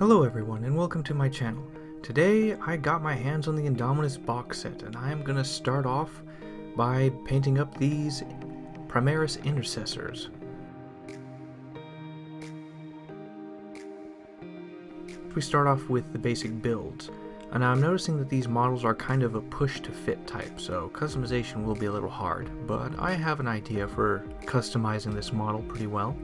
Hello everyone and welcome to my channel. Today I got my hands on the Indomitus box set and I am going to start off by painting up these Primaris Intercessors. We start off with the basic builds, and I'm noticing that these models are kind of a push to fit type, so customization will be a little hard, but I have an idea for customizing this model pretty well.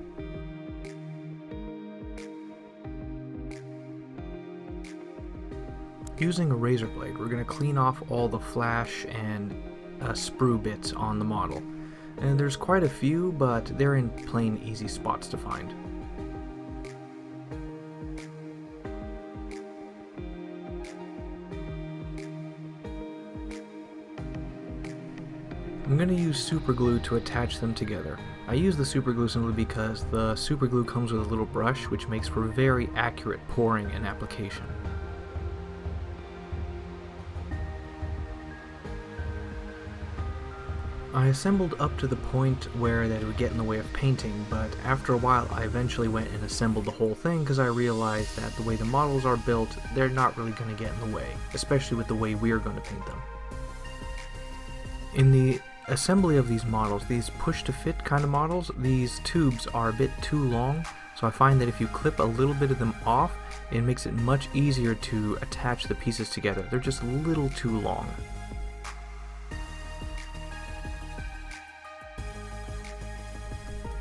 Using a razor blade, we're going to clean off all the flash and sprue bits on the model. And there's quite a few, but they're in plain easy spots to find. I'm going to use super glue to attach them together. I use the super glue simply because the super glue comes with a little brush, which makes for very accurate pouring and application. I assembled up to the point where that it would get in the way of painting, but after a while I eventually went and assembled the whole thing because I realized that the way the models are built, they're not really going to get in the way, especially with the way we're going to paint them. In the assembly of these models, these push-to-fit kind of models, these tubes are a bit too long, so I find that if you clip a little bit of them off, it makes it much easier to attach the pieces together. They're just a little too long.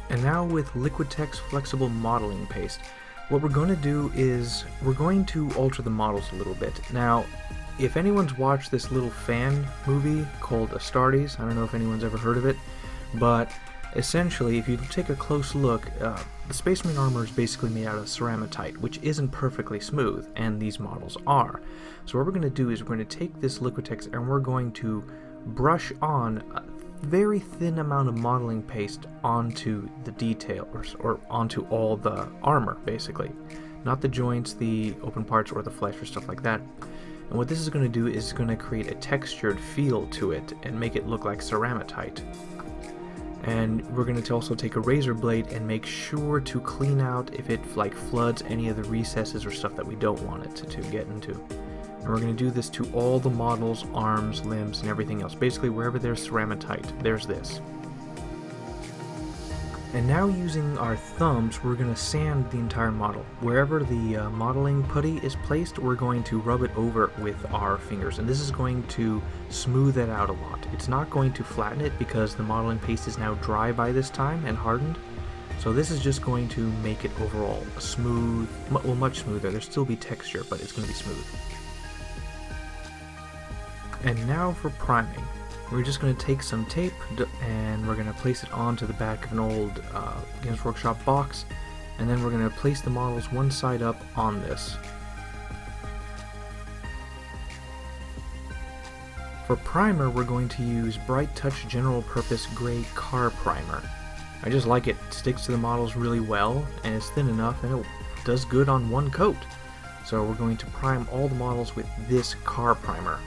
And now with Liquitex Flexible Modeling Paste, what we're going to do is we're going to alter the models a little bit. Now, if anyone's watched this little fan movie called Astartes, I don't know if anyone's ever heard of it, but essentially if you take a close look, the Space Marine armor is basically made out of ceramitite, which isn't perfectly smooth, and these models are. So what we're going to do is we're going to take this Liquitex and we're going to brush on a very thin amount of modeling paste onto the details, or onto all the armor basically, not the joints, the open parts, or the flesh or stuff like that. And what this is going to do is going to create a textured feel to it and make it look like ceramitite. And we're going to also take a razor blade and make sure to clean out if it floods any of the recesses or stuff that we don't want it to get into. And we're going to do this to all the models, arms, limbs, and everything else. Basically, wherever there's ceramitite, there's this. And now using our thumbs, we're going to sand the entire model. Wherever the modeling putty is placed, we're going to rub it over with our fingers. And this is going to smooth it out a lot. It's not going to flatten it because the modeling paste is now dry by this time and hardened. So this is just going to make it overall smooth, well, much smoother. There'll still be texture, but it's going to be smooth. And now for priming. We're just going to take some tape and we're going to place it onto the back of an old Games Workshop box, and then we're going to place the models one side up on this. For primer, we're going to use Bright Touch General Purpose Gray Car Primer. I just like it. It sticks to the models really well, and it's thin enough, and it does good on one coat. So we're going to prime all the models with this car primer.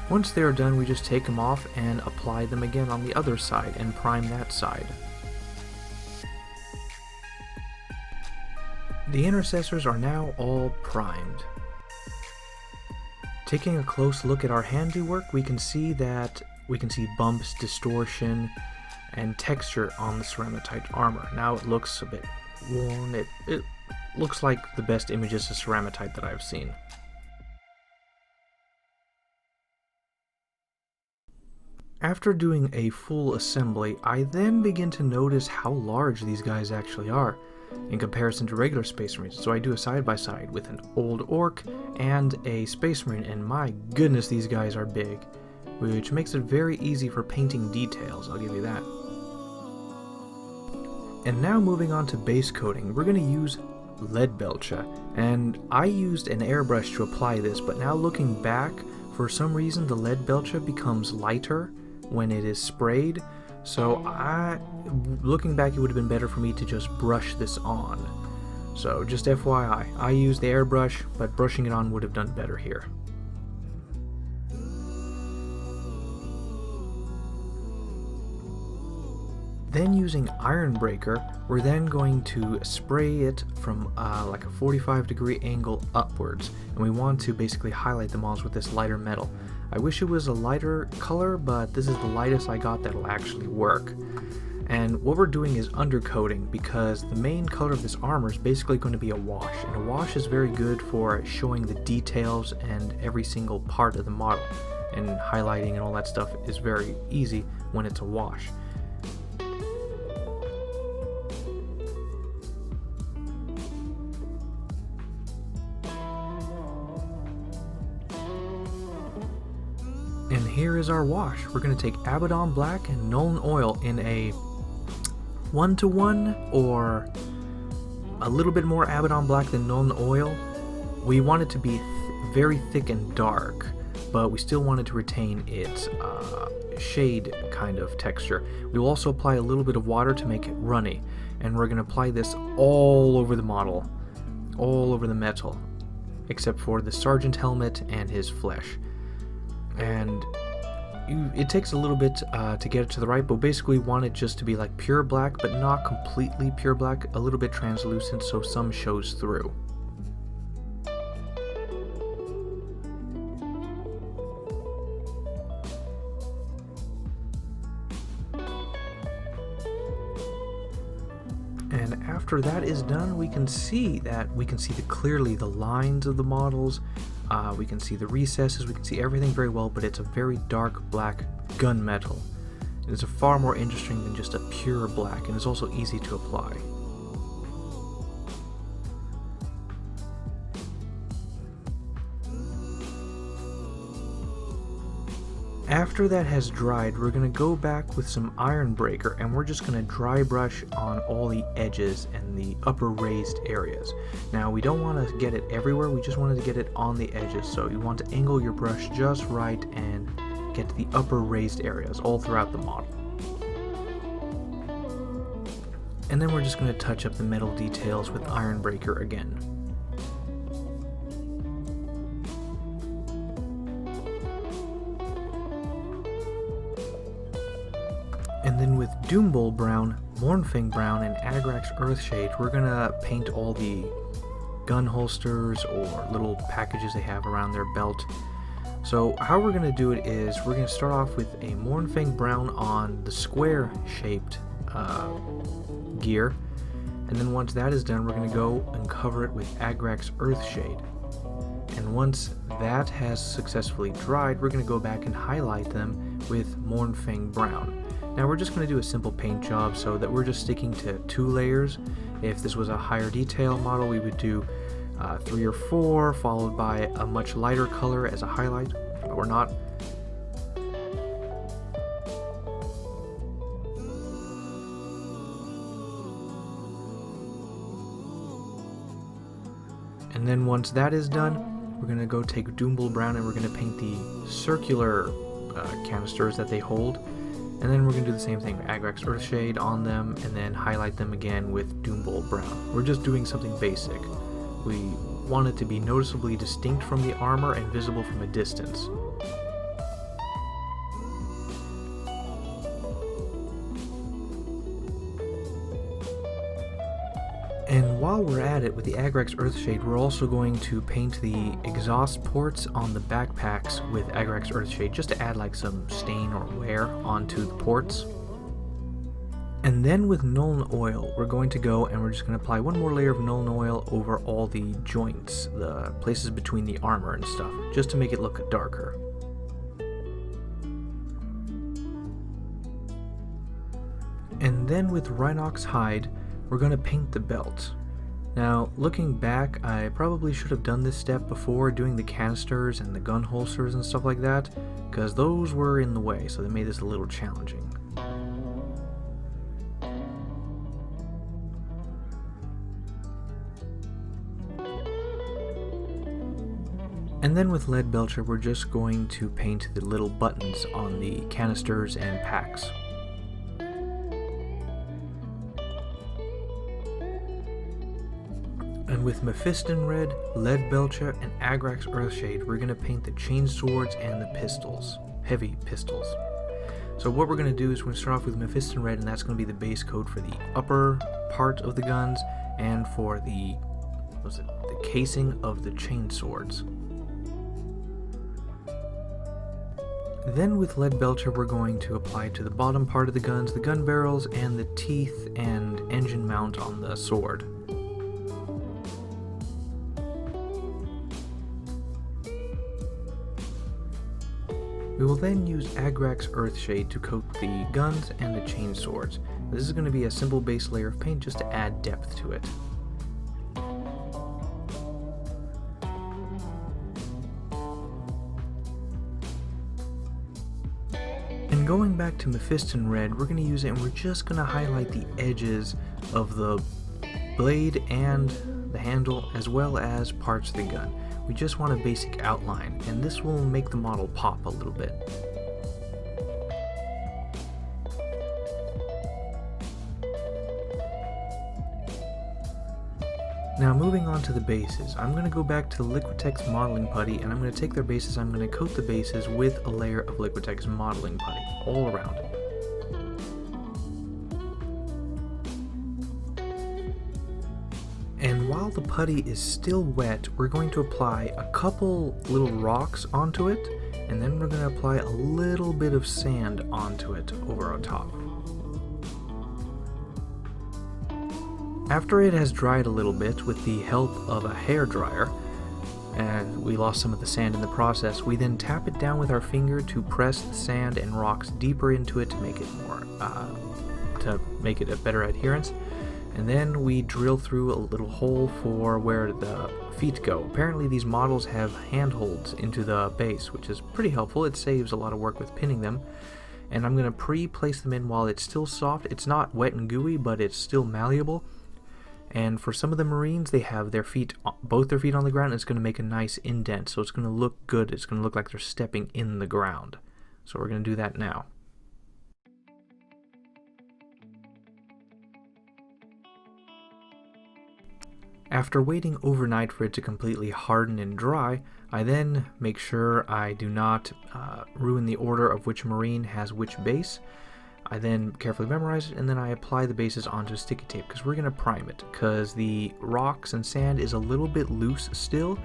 Once they are done, we just take them off and apply them again on the other side and prime that side. The intercessors are now all primed. Taking a close look at our handiwork, we can see bumps, distortion, and texture on the ceramitite armor. Now it looks a bit worn. It looks like the best images of ceramitite that I've seen. After doing a full assembly, I then begin to notice how large these guys actually are in comparison to regular Space Marines. So I do a side-by-side with an old orc and a Space Marine, and my goodness, these guys are big, which makes it very easy for painting details, I'll give you that. And now moving on to base coating, we're going to use lead belcher, and I used an airbrush to apply this, but now looking back, for some reason the lead belcher becomes lighter when it is sprayed, so looking back, it would have been better for me to just brush this on. So just FYI, I used the airbrush, but brushing it on would have done better here. Then using Iron Breaker, we're then going to spray it from like a 45-degree angle upwards, and we want to basically highlight the models with this lighter metal. I wish it was a lighter color, but this is the lightest I got that'll actually work. And what we're doing is undercoating, because the main color of this armor is basically going to be a wash, and a wash is very good for showing the details and every single part of the model, and highlighting and all that stuff is very easy when it's a wash. And here is our wash. We're going to take Abaddon Black and Nuln Oil in a 1-to-1 or a little bit more Abaddon Black than Nuln Oil. We want it to be very thick and dark, but we still wanted to retain its shade kind of texture. We will also apply a little bit of water to make it runny, and we're going to apply this all over the model, all over the metal, except for the Sergeant helmet and his flesh. And it takes a little bit to get it to the right, but basically we want it just to be like pure black, but not completely pure black, a little bit translucent so some shows through. And after that is done, we can see clearly the lines of the models. We can see the recesses, we can see everything very well, but it's a very dark black gunmetal. It's far more interesting than just a pure black, and it's also easy to apply. After that has dried, we're going to go back with some Iron Breaker, and we're just going to dry brush on all the edges and the upper raised areas. Now, we don't want to get it everywhere, we just wanted to get it on the edges, so you want to angle your brush just right and get to the upper raised areas all throughout the model. And then we're just going to touch up the metal details with Iron Breaker again. And then with Doombull Brown, Mournfang Brown, and Agrax Earthshade, we're gonna paint all the gun holsters or little packages they have around their belt. So how we're gonna do it is we're gonna start off with a Mournfang Brown on the square-shaped gear, and then once that is done, we're gonna go and cover it with Agrax Earthshade. And once that has successfully dried, we're gonna go back and highlight them with Mournfang Brown. Now we're just going to do a simple paint job so that we're just sticking to 2 layers. If this was a higher detail model, we would do 3 or 4, followed by a much lighter color as a highlight, but we're not. And then once that is done, we're going to go take Doombull Brown and we're going to paint the circular canisters that they hold. And then we're going to do the same thing, Agrax Earthshade on them, and then highlight them again with Doombull Brown. We're just doing something basic. We want it to be noticeably distinct from the armor and visible from a distance. And while we're at it with the Agrax Earthshade, we're also going to paint the exhaust ports on the backpacks with Agrax Earthshade, just to add like some stain or wear onto the ports. And then with Nuln Oil, we're going to go and we're just going to apply one more layer of Nuln Oil over all the joints, the places between the armor and stuff, just to make it look darker. And then with Rhinox Hide, we're going to paint the belt. Now, looking back, I probably should have done this step before doing the canisters and the gun holsters and stuff like that, because those were in the way, so they made this a little challenging. And then with Lead Belcher, we're just going to paint the little buttons on the canisters and packs. And with Mephiston Red, Lead Belcher, and Agrax Earthshade, we're going to paint the chainswords and the pistols, heavy pistols. So what we're going to do is we're going to start off with Mephiston Red, and that's going to be the base coat for the upper part of the guns and for the casing of the chain swords. Then with Lead Belcher we're going to apply it to the bottom part of the guns, the gun barrels, and the teeth and engine mount on the sword. We will then use Agrax Earthshade to coat the guns and the chain swords. This is going to be a simple base layer of paint just to add depth to it. And going back to Mephiston Red, we're going to use it and we're just going to highlight the edges of the blade and the handle as well as parts of the gun. We just want a basic outline, and this will make the model pop a little bit. Now moving on to the bases, I'm going to go back to the Liquitex modeling putty, and I'm going to take their bases, I'm going to coat the bases with a layer of Liquitex modeling putty all around it. And while the putty is still wet, we're going to apply a couple little rocks onto it, and then we're going to apply a little bit of sand onto it over on top. After it has dried a little bit with the help of a hairdryer, and we lost some of the sand in the process, we then tap it down with our finger to press the sand and rocks deeper into it to make it a better adherence. And then we drill through a little hole for where the feet go. Apparently these models have handholds into the base, which is pretty helpful. It saves a lot of work with pinning them. And I'm going to pre-place them in while it's still soft. It's not wet and gooey, but it's still malleable. And for some of the Marines, they have their feet, both their feet on the ground, and it's going to make a nice indent. So it's going to look good. It's going to look like they're stepping in the ground. So we're going to do that now. After waiting overnight for it to completely harden and dry, I then make sure I do not ruin the order of which Marine has which base. I then carefully memorize it, and then I apply the bases onto sticky tape because we're going to prime it, because the rocks and sand is a little bit loose still,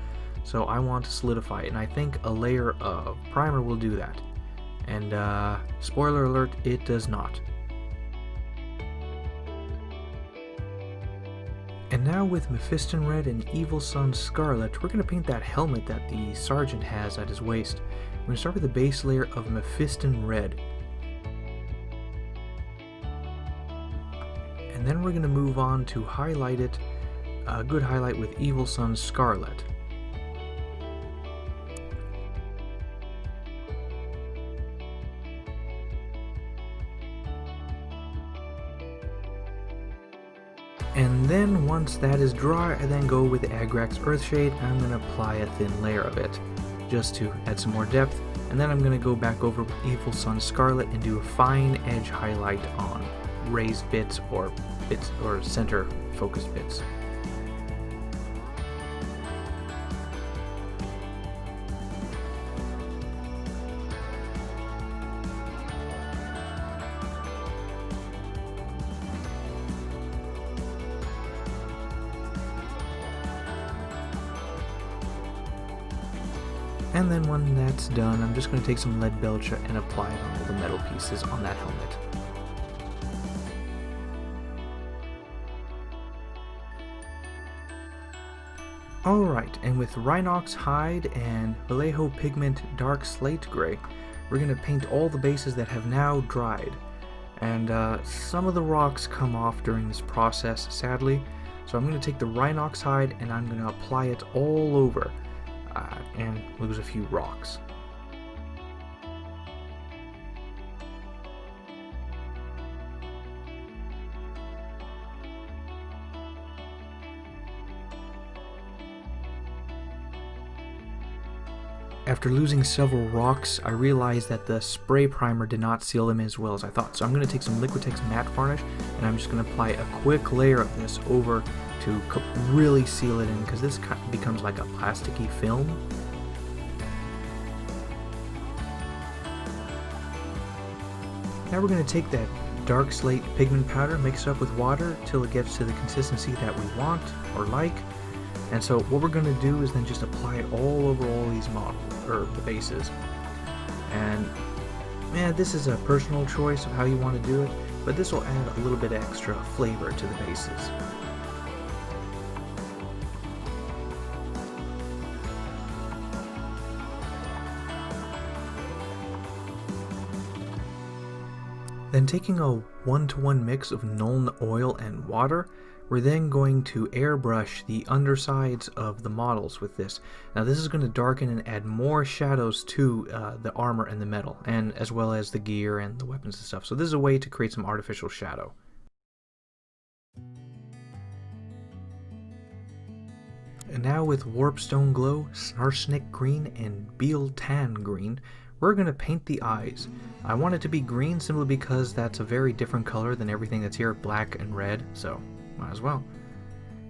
so I want to solidify it, and I think a layer of primer will do that. And spoiler alert, it does not. And now with Mephiston Red and Evil Sun Scarlet, we're going to paint that helmet that the Sergeant has at his waist. We're going to start with the base layer of Mephiston Red. And then we're going to move on to highlight it, a good highlight with Evil Sun Scarlet. And then once that is dry, I then go with Agrax Earthshade, and I'm going to apply a thin layer of it, just to add some more depth. And then I'm going to go back over with Evil Sun Scarlet and do a fine edge highlight on raised bits or center focused bits. And then when that's done, I'm just going to take some Lead Belcher and apply it on all the metal pieces on that helmet. Alright, and with Rhinox Hide and Vallejo Pigment Dark Slate Gray, we're going to paint all the bases that have now dried. And some of the rocks come off during this process, sadly. So I'm going to take the Rhinox Hide and I'm going to apply it all over. And lose a few rocks. After losing several rocks, I realized that the spray primer did not seal them as well as I thought. So I'm going to take some Liquitex matte varnish and I'm just going to apply a quick layer of this over to really seal it in, because this becomes like a plasticky film. Now we're going to take that dark slate pigment powder, mix it up with water till it gets to the consistency that we want or like. And so what we're going to do is then just apply it all over all these models, or the bases. And this is a personal choice of how you want to do it, but this will add a little bit extra flavor to the bases. Then taking a 1-to-1 mix of Nuln oil and water, we're then going to airbrush the undersides of the models with this. Now this is going to darken and add more shadows to the armor and the metal, and as well as the gear and the weapons and stuff. So this is a way to create some artificial shadow. And now with Warpstone Glow, Snarsnik Green, and Beal Tan Green, we're going to paint the eyes. I want it to be green simply because that's a very different color than everything that's here, black and red, so might as well.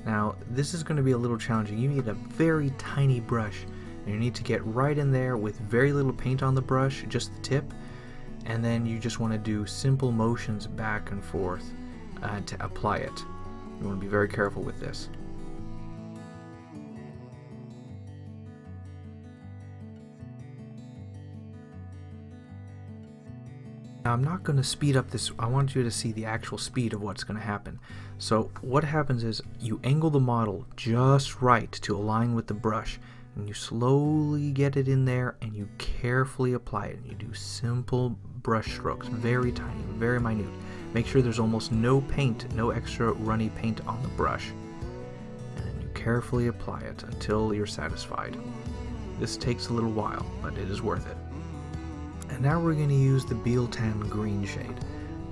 Now this is going to be a little challenging. You need a very tiny brush, and you need to get right in there with very little paint on the brush, just the tip, and then you just want to do simple motions back and forth to apply it. You want to be very careful with this. Now I'm not going to speed up this, I want you to see the actual speed of what's going to happen. So what happens is you angle the model just right to align with the brush, and you slowly get it in there and you carefully apply it. And you do simple brush strokes, very tiny, very minute. Make sure there's almost no paint, no extra runny paint on the brush. And then you carefully apply it until you're satisfied. This takes a little while, but it is worth it. And now we're going to use the Beal Tan Green shade.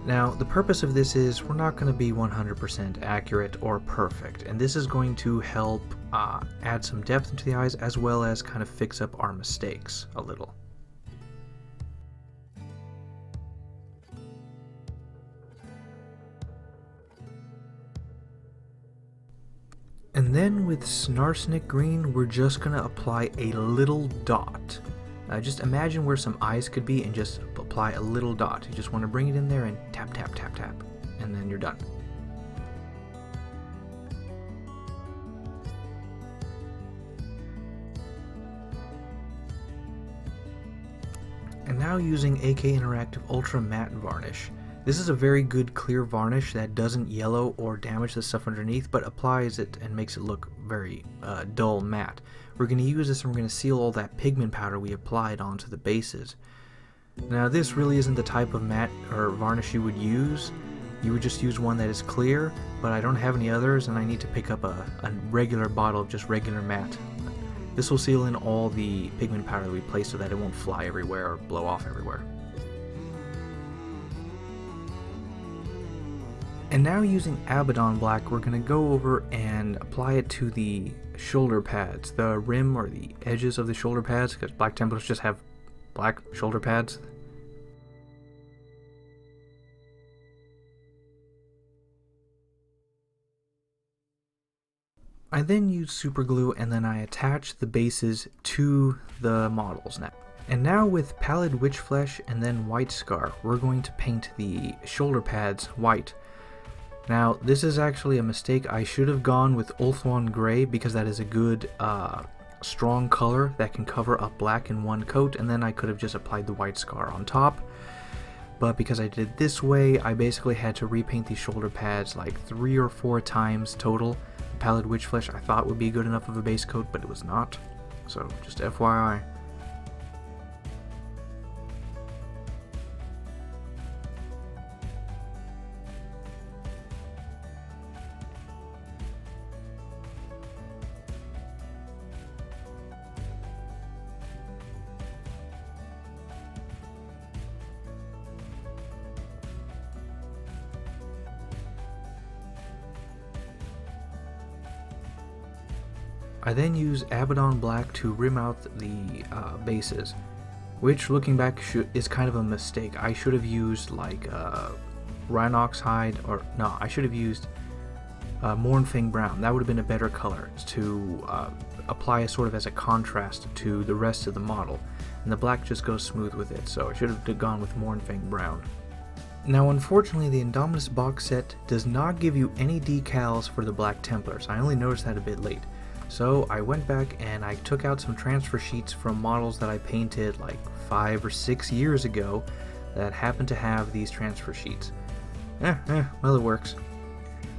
Now the purpose of this is we're not going to be 100% accurate or perfect, and this is going to help add some depth into the eyes as well as kind of fix up our mistakes a little. And then with Snarsnik Green, we're just going to apply a little dot. Just imagine where some eyes could be and just apply a little dot. You just want to bring it in there and tap, tap, tap, tap, and then you're done. And now using AK Interactive Ultra Matte Varnish. This is a very good clear varnish that doesn't yellow or damage the stuff underneath, but applies it and makes it look very dull matte. We're going to use this and we're going to seal all that pigment powder we applied onto the bases. Now this really isn't the type of matte or varnish you would use. You would just use one that is clear, but I don't have any others and I need to pick up a regular bottle of just regular matte. This will seal in all the pigment powder that we place so that it won't fly everywhere or blow off everywhere. And now using Abaddon Black, we're going to go over and apply it to the shoulder pads, the rim or the edges of the shoulder pads, because Black Templars just have black shoulder pads. I then use super glue and then I attach the bases to the models now. And now with Pallid Witch Flesh and then White Scar, we're going to paint the shoulder pads white. Now this is actually a mistake. I should have gone with Ulthuan Grey because that is a good strong color that can cover up black in one coat, and then I could have just applied the White Scar on top. But because I did it this way, I basically had to repaint these shoulder pads like 3 or 4 times total. Pallid Witch Flesh I thought would be good enough of a base coat, but it was not. So just FYI. I then use Abaddon Black to rim out the bases, which looking back is kind of a mistake. I should have used like Rhinox Hide, or no, I should have used Mournfang Brown. That would have been a better color to apply sort of as a contrast to the rest of the model. And the black just goes smooth with it, so I should have gone with Mournfang Brown. Now unfortunately the Indomitus box set does not give you any decals for the Black Templars. I only noticed that a bit late. So I went back and I took out some transfer sheets from models that I painted like 5 or 6 years ago that happened to have these transfer sheets. Well, it works.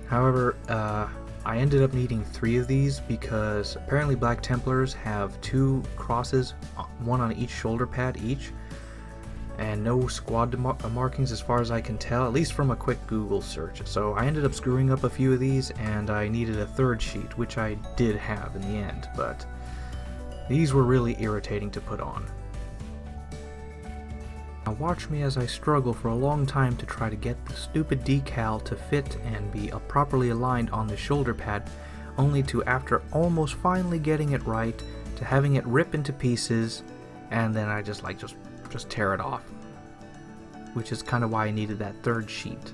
However, I ended up needing 3 of these because apparently Black Templars have 2 crosses, one on each shoulder pad each, and no squad markings as far as I can tell, at least from a quick Google search. So I ended up screwing up a few of these, and I needed a 3rd sheet, which I did have in the end, but these were really irritating to put on. Now watch me as I struggle for a long time to try to get the stupid decal to fit and be properly aligned on the shoulder pad, only to, after almost finally getting it right, to having it rip into pieces, and then I just tear it off, which is kind of why I needed that 3rd sheet.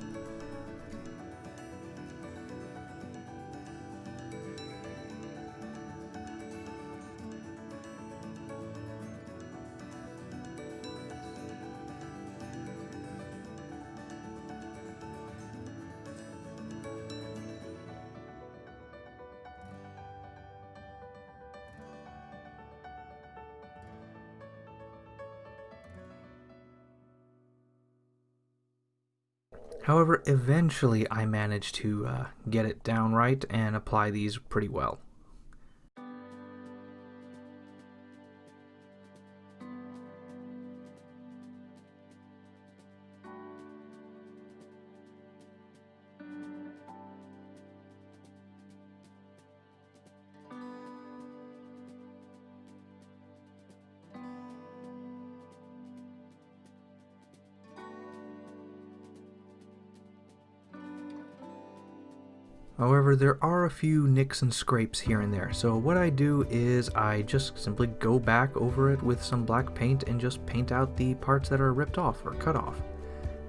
However, eventually I managed to get it down right and apply these pretty well. However, there are a few nicks and scrapes here and there, so what I do is I just simply go back over it with some black paint and just paint out the parts that are ripped off or cut off.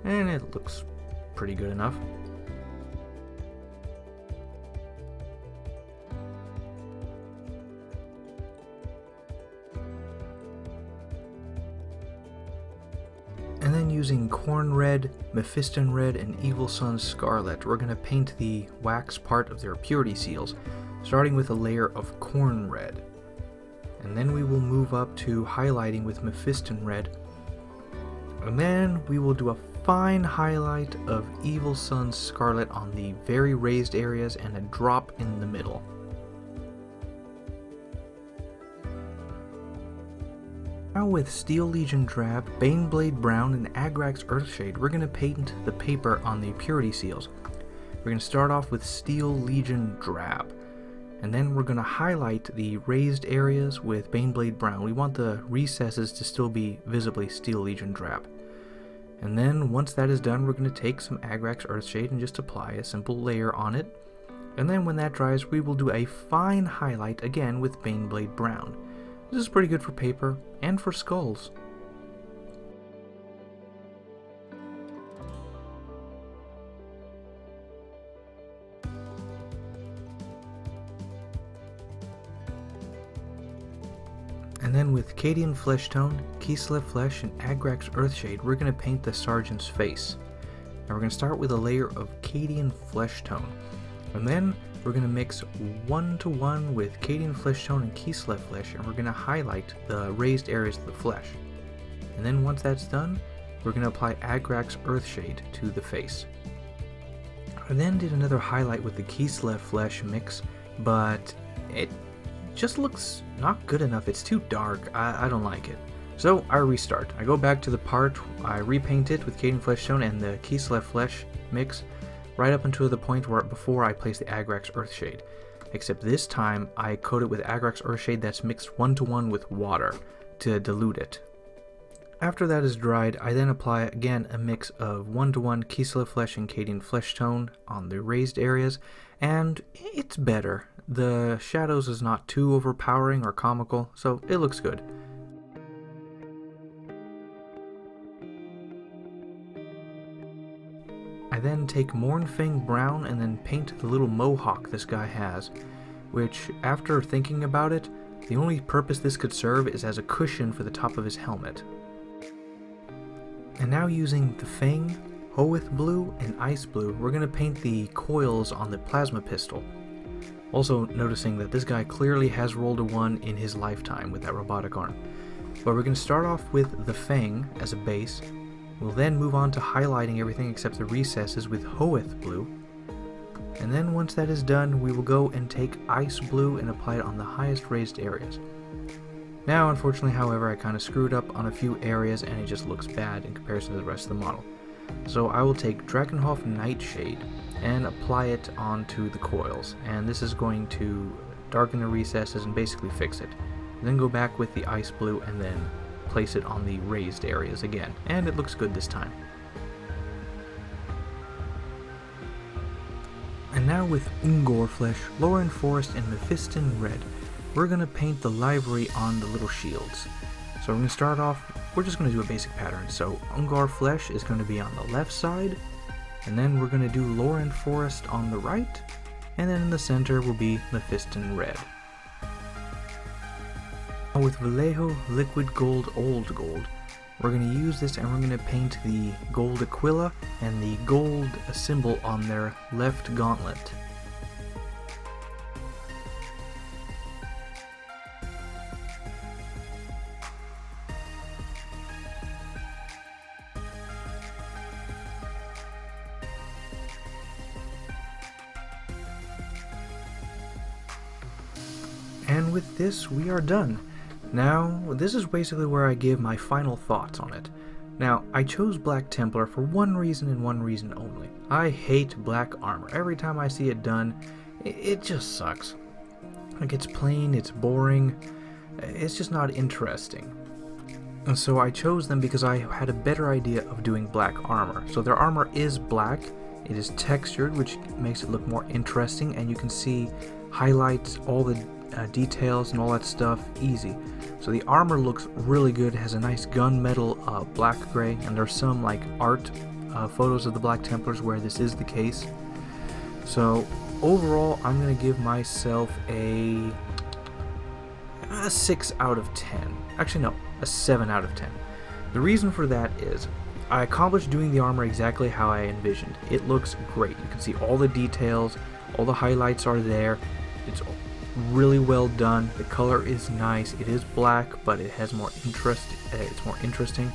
And it looks pretty good enough. And then using Corn Red, Mephiston Red, and Evil Sun's Scarlet, we're going to paint the wax part of their purity seals, starting with a layer of Corn Red. And then we will move up to highlighting with Mephiston Red. And then we will do a fine highlight of Evil Sun's Scarlet on the very raised areas and a drop in the middle. Now with Steel Legion Drab, Baneblade Brown, and Agrax Earthshade, we're going to paint the paper on the purity seals. We're going to start off with Steel Legion Drab, and then we're going to highlight the raised areas with Baneblade Brown. We want the recesses to still be visibly Steel Legion Drab. And then once that is done, we're going to take some Agrax Earthshade and just apply a simple layer on it. And then when that dries, we will do a fine highlight again with Baneblade Brown. This is pretty good for paper and for skulls. And then with Cadian Flesh Tone, Kislev Flesh, and Agrax Earthshade, we're going to paint the Sergeant's face. Now we're going to start with a layer of Cadian Flesh Tone. And then we're going to mix 1-to-1 with Cadian Flesh Tone and Kislev Flesh, and we're going to highlight the raised areas of the flesh. And then once that's done, we're going to apply Agrax Earthshade to the face. I then did another highlight with the Kislev Flesh mix, but it just looks not good enough. It's too dark. I don't like it. So I restart. I go back to the part, I repaint it with Cadian Flesh Tone and the Kislev Flesh mix, right up until the point where before I place the Agrax Earthshade. Except this time I coat it with Agrax Earthshade that's mixed 1-to-1 with water to dilute it. After that is dried, I then apply again a mix of 1-to-1 Kislev Flesh and Cadian Flesh Tone on the raised areas, and it's better. The shadows is not too overpowering or comical, so it looks good. I then take Mournfang Brown and then paint the little mohawk this guy has, which, after thinking about it, the only purpose this could serve is as a cushion for the top of his helmet. And now using the Fang, Hoeth Blue and Ice Blue, we're going to paint the coils on the plasma pistol. Also noticing that this guy clearly has rolled a 1 in his lifetime with that robotic arm. But we're going to start off with the Fang as a base. We'll then move on to highlighting everything except the recesses with Hoeth Blue. And then once that is done, we will go and take Ice Blue and apply it on the highest raised areas. Now, unfortunately, however, I kind of screwed up on a few areas and it just looks bad in comparison to the rest of the model. So I will take Drakenhof Nightshade and apply it onto the coils, and this is going to darken the recesses and basically fix it. Then go back with the Ice Blue and then place it on the raised areas again, and it looks good this time. And now with Ungorflesh, Lauren Forest, and Mephiston Red, we're going to paint the livery on the little shields. So we're going to start off, we're just going to do a basic pattern. So Ungorflesh is going to be on the left side, and then we're going to do Lauren Forest on the right, and then in the center will be Mephiston Red. Now with Vallejo Liquid Gold Old Gold, we're going to use this and we're going to paint the gold Aquila and the gold symbol on their left gauntlet. And with this, we are done. Now, this is basically where I give my final thoughts on it. Now, I chose Black Templar for one reason and one reason only. I hate black armor. Every time I see it done, it just sucks. Like, it's plain, it's boring, it's just not interesting. And so I chose them because I had a better idea of doing black armor. So their armor is black, it is textured, which makes it look more interesting, and you can see highlights, all the details and all that stuff easy. So the armor looks really good. It has a nice gunmetal black gray, and there's some like art photos of the Black Templars where this is the case. So overall, I'm going to give myself a 6 out of 10. Actually no, a 7 out of 10. The reason for that is I accomplished doing the armor exactly how I envisioned. It looks great. You can see all the details, all the highlights are there. It's really well done. The color is nice. It is black, but it has more interest. It's more interesting.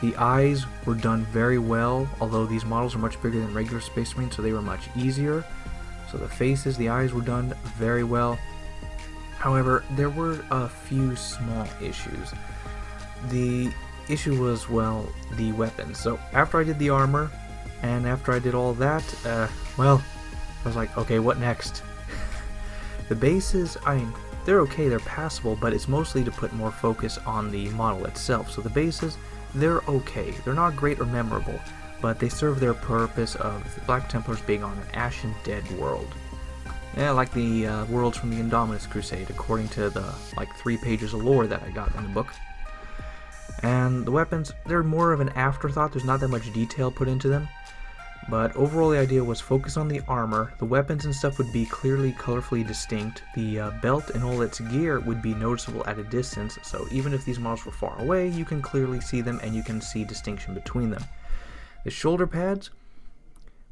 The eyes were done very well, although these models are much bigger than regular Space Marines, so they were much easier. So the faces, the eyes were done very well. However, there were a few small issues. The issue was, well, the weapons. So after I did the armor, and after I did all that, well, I was like, okay, what next? The bases, I mean, they're okay, they're passable, but it's mostly to put more focus on the model itself. So the bases, they're okay. They're not great or memorable, but they serve their purpose of the Black Templars being on an ashen dead world. Yeah, like the worlds from the Indomitus Crusade, according to the, 3 pages of lore that I got in the book. And the weapons, they're more of an afterthought. There's not that much detail put into them. But overall the idea was focus on the armor, the weapons and stuff would be clearly colorfully distinct, the belt and all its gear would be noticeable at a distance, so even if these models were far away, you can clearly see them and you can see distinction between them. The shoulder pads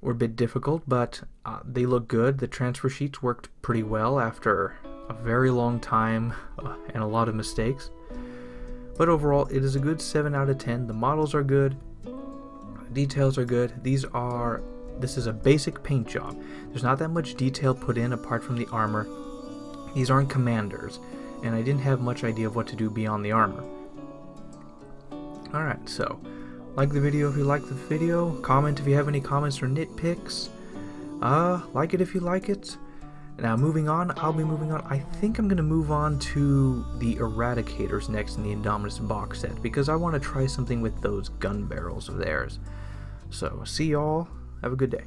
were a bit difficult, but they look good. The transfer sheets worked pretty well after a very long time and a lot of mistakes. But overall, it is a good 7 out of 10. The models are good. Details are good. This is a basic paint job. There's not that much detail put in apart from the armor. These aren't commanders, and I didn't have much idea of what to do beyond the armor. Alright, so like the video if you like the video, comment if you have any comments or nitpicks, like it if you like it. Now moving on, I'll be moving on. I think I'm going to move on to the Eradicators next in the Indomitus box set, because I want to try something with those gun barrels of theirs. So, see y'all. Have a good day.